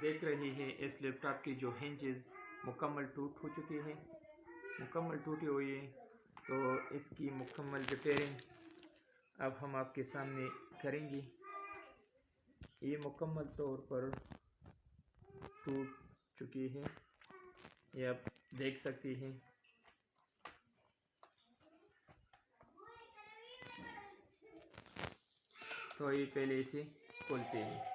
देख रहे हैं इस लैपटॉप की जो हिंजेस मुकम्मल टूट हो चुके हैं, मुकम्मल टूटे हुए हैं। तो इसकी मुकम्मल रिपेयरिंग अब हम आपके सामने करेंगे। ये मुकम्मल तौर पर टूट चुकी है, ये आप देख सकते हैं। तो ये पहले इसे खोलते हैं।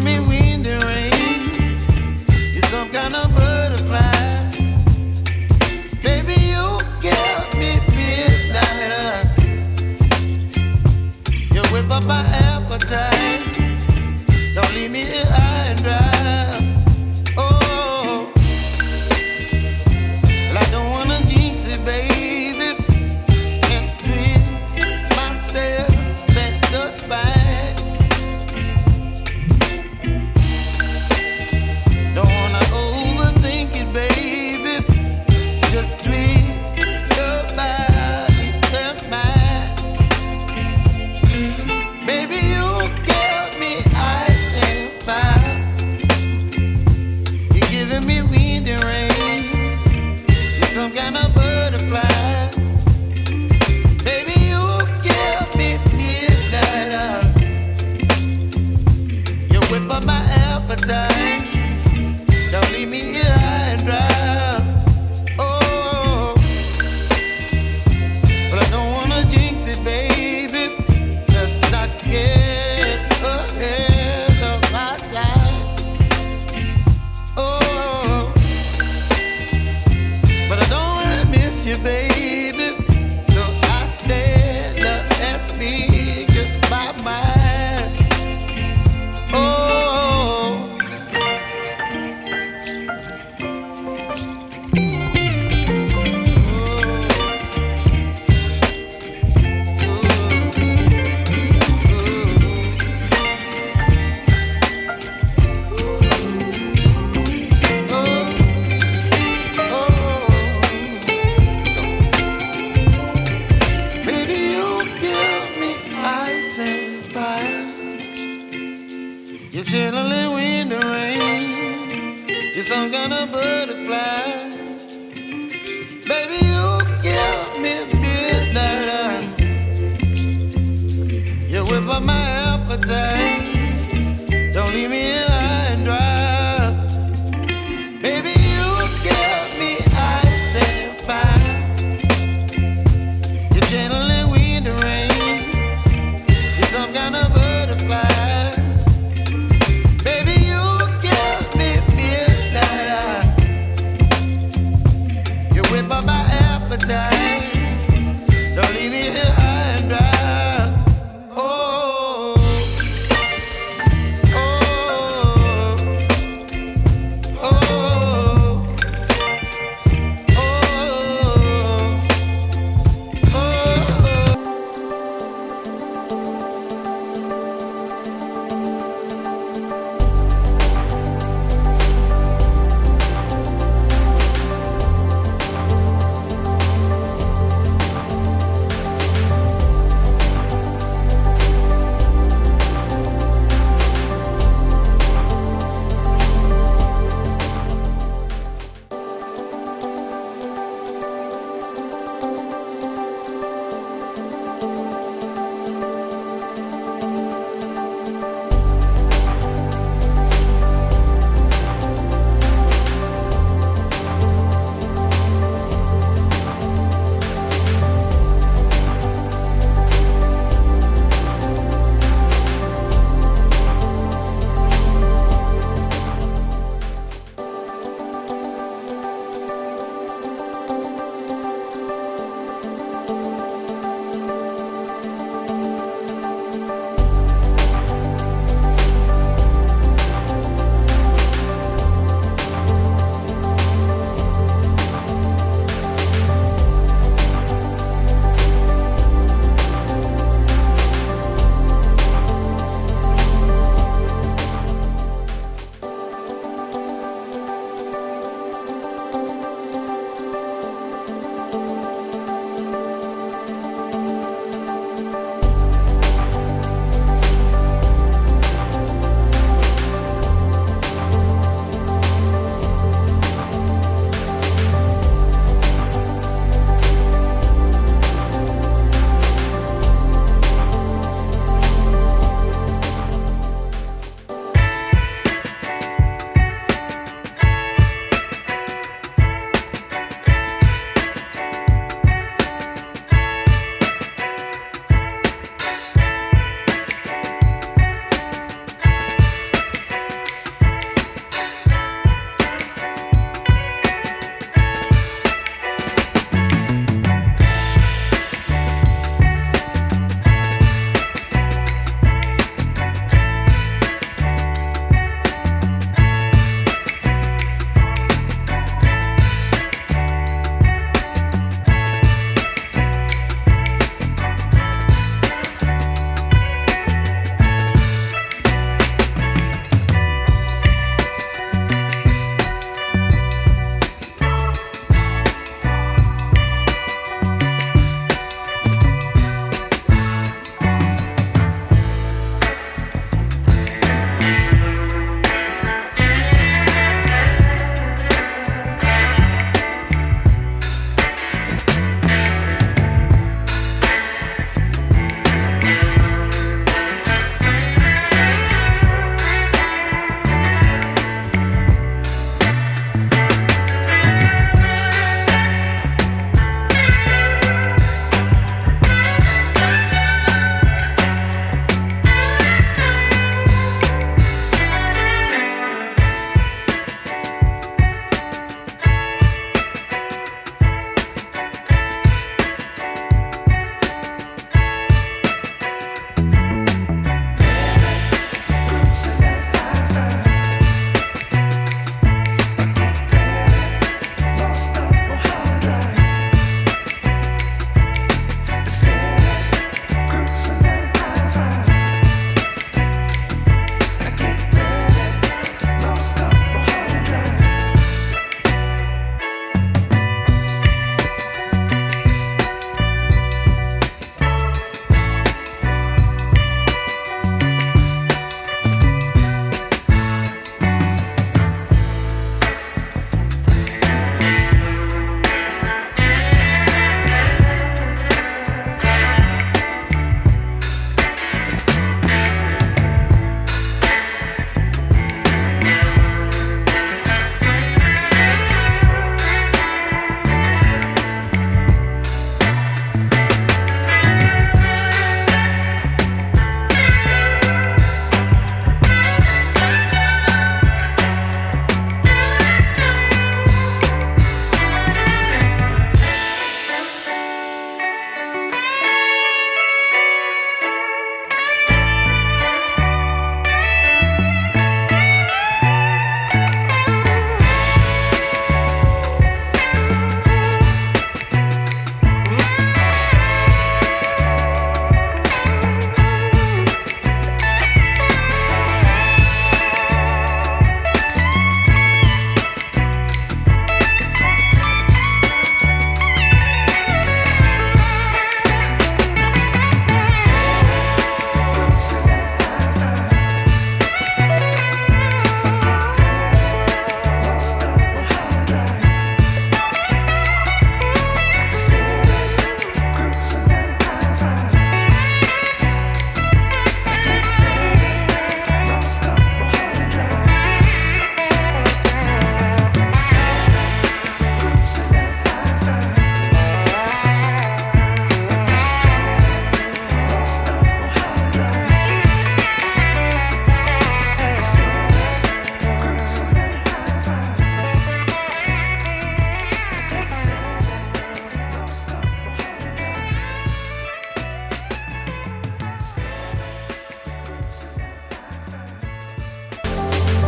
Me wind and rain, you're some kind of butterfly. Baby, you give me midnight. You whip up my appetite. Don't leave me here high and dry. Oh, well, I don't wanna jinx it, baby, and twist myself at the spine. Don't leave me here high and dry. Oh, but I don't wanna jinx it, baby. Let's not get ahead of my time. Oh, but I don't wanna miss you, baby. So I stand up and speak just my mind. Oh. You're chilling wind and rain. You're some kind of butterfly. Baby, you give me midnight. You whip up my appetite. Don't leave me here high and dry. Baby, you give me ice and fire. You're channeling wind and rain. You're some kind of butterfly. Whip up my appetite.